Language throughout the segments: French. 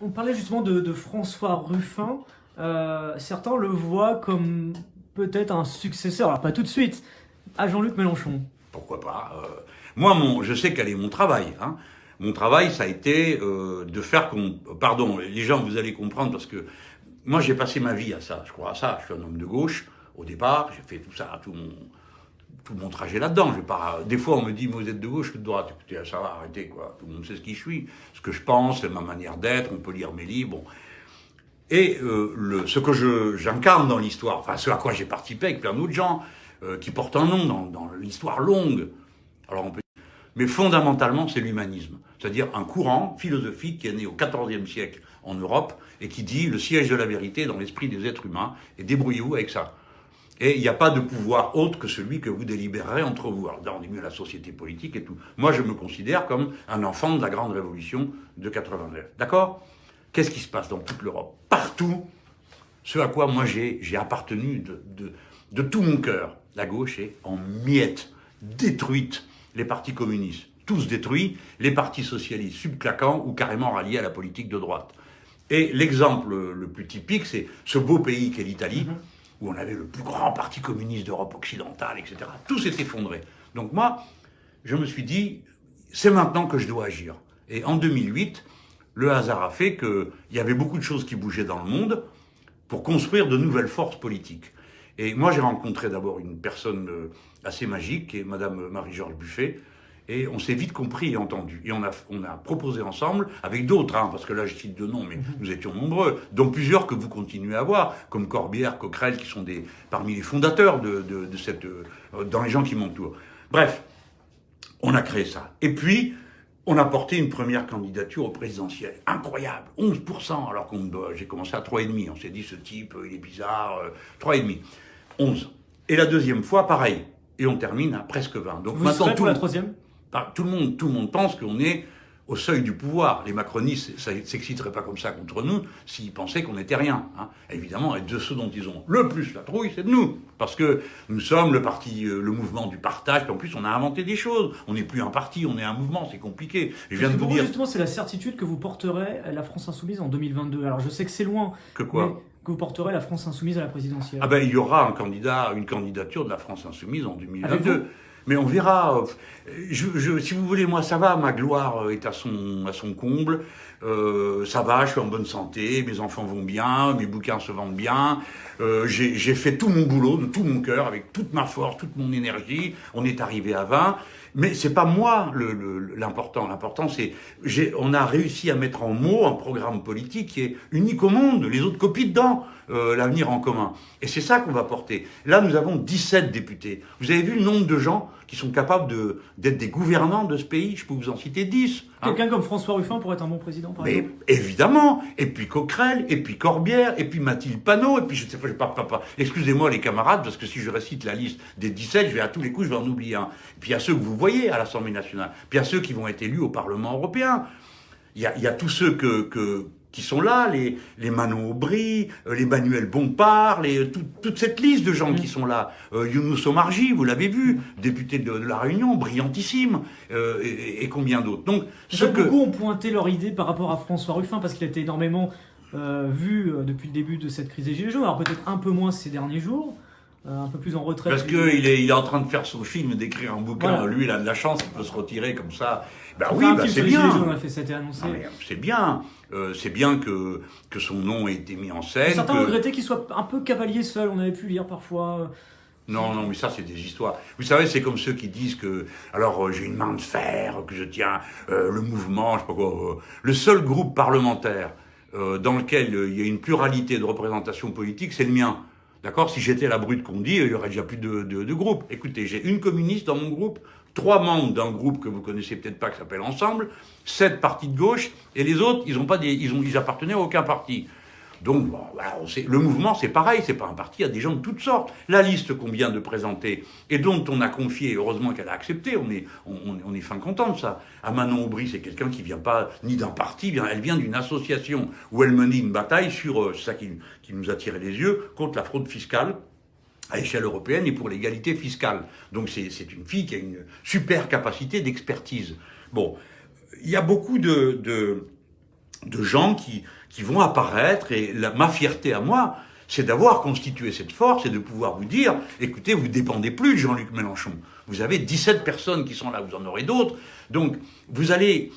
On parlait justement de François Ruffin. Certains le voient comme peut-être un successeur, alors pas tout de suite, à Jean-Luc Mélenchon. Pourquoi pas Moi, je sais quel est mon travail. Hein. Mon travail, ça a été de faire qu'on... Pardon, les gens, vous allez comprendre, parce que moi, j'ai passé ma vie à ça. Je crois à ça. Je suis un homme de gauche. Au départ, j'ai fait tout ça, tout mon trajet là-dedans. Je vais pas... Des fois, on me dit, mais vous êtes de gauche ou de droite? Écoutez, ça va, arrêtez, quoi. Tout le monde sait ce qui je suis, ce que je pense, ma manière d'être. On peut lire mes livres. Bon. Et ce que j'incarne dans l'histoire, enfin ce à quoi j'ai participé avec plein d'autres gens, qui portent un nom dans l'histoire longue. Alors on peut dire, mais fondamentalement c'est l'humanisme, c'est-à-dire un courant philosophique qui est né au XIVe siècle en Europe et qui dit le siège de la vérité est dans l'esprit des êtres humains et débrouillez-vous avec ça. Et il n'y a pas de pouvoir autre que celui que vous délibérerez entre vous. Alors là, on est mieux la société politique et tout. Moi, je me considère comme un enfant de la grande révolution de 89. D'accord? Qu'est-ce qui se passe dans toute l'Europe? Partout, ce à quoi moi j'ai appartenu de tout mon cœur. La gauche est en miettes, détruite. Les partis communistes, tous détruits. Les partis socialistes, subclaquants ou carrément ralliés à la politique de droite. Et l'exemple le plus typique, c'est ce beau pays qu'est l'Italie, où on avait le plus grand parti communiste d'Europe occidentale, etc. Tout s'est effondré. Donc moi, je me suis dit, c'est maintenant que je dois agir. Et en 2008, le hasard a fait qu'il y avait beaucoup de choses qui bougeaient dans le monde pour construire de nouvelles forces politiques. Et moi, j'ai rencontré d'abord une personne assez magique, qui est Madame Marie-Georges Buffet, et on s'est vite compris et entendu. Et on a proposé ensemble, avec d'autres, hein, parce que là je cite deux noms, mais nous étions nombreux, dont plusieurs que vous continuez à voir, comme Corbière, Coquerel, qui sont parmi les fondateurs de cette... dans les gens qui m'entourent. Bref, on a créé ça. Et puis, on a porté une première candidature au présidentiel. Incroyable, 11%, alors que j'ai commencé à 3,5. On s'est dit, ce type, il est bizarre, 3,5. 11. Et la deuxième fois, pareil. Et on termine à presque 20. Donc Vous maintenant, serez pour la troisième? tout le monde pense qu'on est au seuil du pouvoir. Les macronistes ne s'exciteraient pas comme ça contre nous s'ils pensaient qu'on n'était rien. Hein. Évidemment, et de ceux dont ils ont le plus la trouille, c'est de nous. Parce que nous sommes le parti, le mouvement du partage. Puis en plus, on a inventé des choses. On n'est plus un parti, on est un mouvement. C'est compliqué. Je viens de vous dire... Justement, c'est la certitude que vous porterez la France Insoumise en 2022. Alors, je sais que c'est loin. Que quoi? Que vous porterez la France Insoumise à la présidentielle. Ah ben, il y aura une candidature de la France Insoumise en 2022. Mais on verra. Si vous voulez, moi, ça va. Ma gloire est à son comble. Ça va, je suis en bonne santé. Mes enfants vont bien. Mes bouquins se vendent bien. J'ai fait tout mon boulot, de tout mon cœur, avec toute ma force, toute mon énergie. On est arrivé à 20. Mais c'est pas moi l'important. L'important, c'est on a réussi à mettre en mots un programme politique qui est unique au monde. Les autres copient dedans l'avenir en commun. Et c'est ça qu'on va porter. Là, nous avons 17 députés. Vous avez vu le nombre de gens qui sont capables d'être des gouvernants de ce pays? Je peux vous en citer 10. Hein. Quelqu'un comme François Ruffin pourrait être un bon président, par exemple? Évidemment. Et puis Coquerel, et puis Corbière, et puis Mathilde Panot, et puis je sais pas, excusez-moi les camarades, parce que si je récite la liste des 17, à tous les coups, je vais en oublier un. Et puis il y a ceux que vous voyez à l'Assemblée nationale. Puis il y a ceux qui vont être élus au Parlement européen. Il y a tous ceux qui sont là, les Manon Aubry, les Manuel Bompard, toute cette liste de gens qui sont là. Younous Omarjee, vous l'avez vu, député de La Réunion, brillantissime, et combien d'autres. Donc, beaucoup ont pointé leur idée par rapport à François Ruffin, parce qu'il a été énormément vu depuis le début de cette crise des Gilets jaunes, alors peut-être un peu moins ces derniers jours. Un peu plus en retrait. Parce qu'il est en train de faire son film, d'écrire un bouquin. Voilà. Lui, il a de la chance, il peut se retirer comme ça. Ben oui, c'est bien. Ça a été annoncé. C'est bien. C'est bien que son nom ait été mis en scène. Certains regrettaient qu'il soit un peu cavalier seul. On avait pu lire parfois. Non, mais ça, c'est des histoires. Vous savez, c'est comme ceux qui disent que, alors, j'ai une main de fer, que je tiens, le mouvement, je sais pas quoi. Le seul groupe parlementaire dans lequel il y a une pluralité de représentation politique, c'est le mien. D'accord? Si j'étais la brute qu'on dit, il y aurait déjà plus de groupe. Écoutez, j'ai une communiste dans mon groupe, 3 membres d'un groupe que vous connaissez peut-être pas qui s'appelle Ensemble, 7 partis de gauche, et les autres, ils appartenaient à aucun parti. Donc, bon, voilà, le mouvement, c'est pareil, c'est pas un parti, il y a des gens de toutes sortes. La liste qu'on vient de présenter, et dont on a confié, heureusement qu'elle a accepté, on est fin content de ça. À Manon Aubry, c'est quelqu'un qui vient pas ni d'un parti, elle vient d'une association où elle menait une bataille sur, c'est ça qui nous a tiré les yeux, contre la fraude fiscale à échelle européenne et pour l'égalité fiscale. Donc c'est une fille qui a une super capacité d'expertise. Bon, il y a beaucoup de gens qui vont apparaître, et ma fierté à moi, c'est d'avoir constitué cette force et de pouvoir vous dire, écoutez, vous ne dépendez plus de Jean-Luc Mélenchon. Vous avez 17 personnes qui sont là, vous en aurez d'autres. Donc, vous allez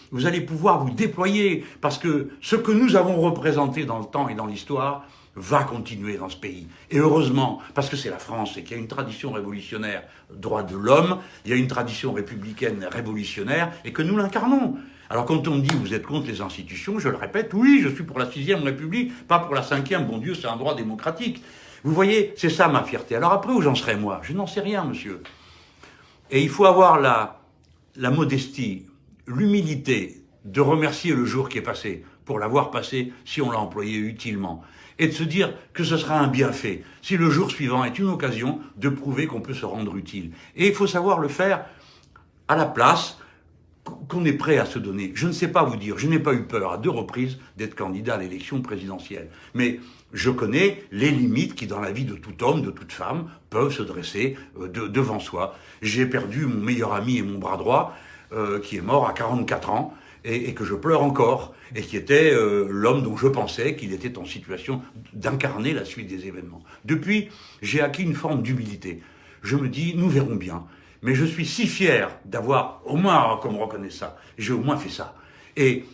pouvoir vous déployer, parce que ce que nous avons représenté dans le temps et dans l'histoire va continuer dans ce pays. Et heureusement, parce que c'est la France et qu'il y a une tradition révolutionnaire, droit de l'homme, il y a une tradition républicaine révolutionnaire, et que nous l'incarnons. Alors quand on me dit vous êtes contre les institutions, je le répète, oui, je suis pour la 6e République, pas pour la 5e, bon Dieu, c'est un droit démocratique. Vous voyez, c'est ça ma fierté. Alors après, où j'en serai moi? Je n'en sais rien, monsieur. Et il faut avoir la modestie, l'humilité de remercier le jour qui est passé, pour l'avoir passé si on l'a employé utilement. Et de se dire que ce sera un bienfait, si le jour suivant est une occasion de prouver qu'on peut se rendre utile. Et il faut savoir le faire à la place qu'on est prêt à se donner. Je ne sais pas vous dire, je n'ai pas eu peur à 2 reprises d'être candidat à l'élection présidentielle. Mais je connais les limites qui, dans la vie de tout homme, de toute femme, peuvent se dresser devant soi. J'ai perdu mon meilleur ami et mon bras droit, qui est mort à 44 ans, et que je pleure encore, et qui était l'homme dont je pensais qu'il était en situation d'incarner la suite des événements. Depuis, j'ai acquis une forme d'humilité. Je me dis, nous verrons bien. Mais je suis si fier d'avoir, au moins qu'on me reconnaisse ça, j'ai au moins fait ça. Et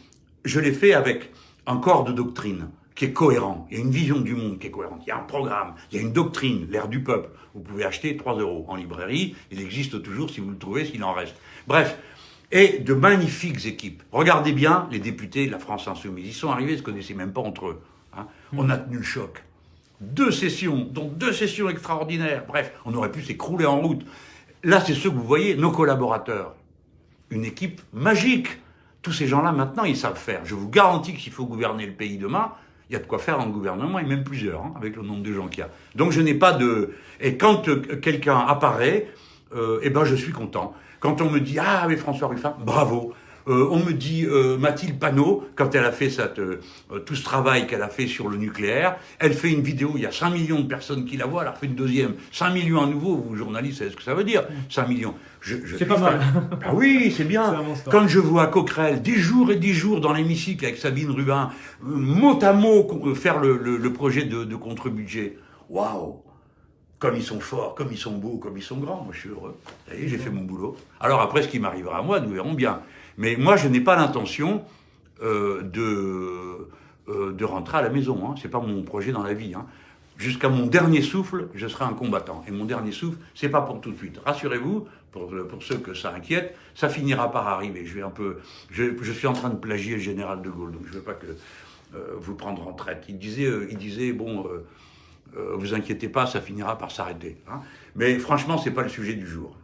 je l'ai fait avec un corps de doctrine qui est cohérent. Il y a une vision du monde qui est cohérente. Il y a un programme, il y a une doctrine, l'air du peuple. Vous pouvez acheter 3 € en librairie, il existe toujours si vous le trouvez, s'il en reste. Bref, et de magnifiques équipes. Regardez bien les députés de la France Insoumise. Ils sont arrivés, ils ne se connaissaient même pas entre eux. Hein. On a tenu le choc. 2 sessions, dont 2 sessions extraordinaires. Bref, on aurait pu s'écrouler en route. Là, c'est ce que vous voyez, nos collaborateurs. Une équipe magique. Tous ces gens-là, maintenant, ils savent faire. Je vous garantis que s'il faut gouverner le pays demain, il y a de quoi faire dans le gouvernement, et même plusieurs, hein, avec le nombre de gens qu'il y a. Donc, je n'ai pas de... Et quand quelqu'un apparaît, eh ben, je suis content. Quand on me dit « Ah, mais François Ruffin, bravo !» On me dit Mathilde Panot, quand elle a fait tout ce travail qu'elle a fait sur le nucléaire, elle fait une vidéo, il y a 5 millions de personnes qui la voient, elle a fait une deuxième. 5 millions à nouveau, vous journalistes, savez ce que ça veut dire, 5 millions. C'est pas mal. Ah oui, c'est bien. Quand je vois Coquerel, des jours et des jours dans l'hémicycle avec Sabine Rubin, mot à mot, faire le projet de contre-budget. Waouh! Comme ils sont forts, comme ils sont beaux, comme ils sont grands, moi je suis heureux. Vous voyez, j'ai fait mon boulot. Alors après, ce qui m'arrivera à moi, nous verrons bien. Mais moi, je n'ai pas l'intention de rentrer à la maison. Hein. C'est pas mon projet dans la vie. Hein. Jusqu'à mon dernier souffle, je serai un combattant. Et mon dernier souffle, c'est pas pour tout de suite. Rassurez-vous, pour ceux que ça inquiète, ça finira par arriver. Je suis en train de plagier le général de Gaulle, donc je veux pas que vous prendre en traite. Il disait bon, vous inquiétez pas, ça finira par s'arrêter. Hein. Mais franchement, c'est pas le sujet du jour.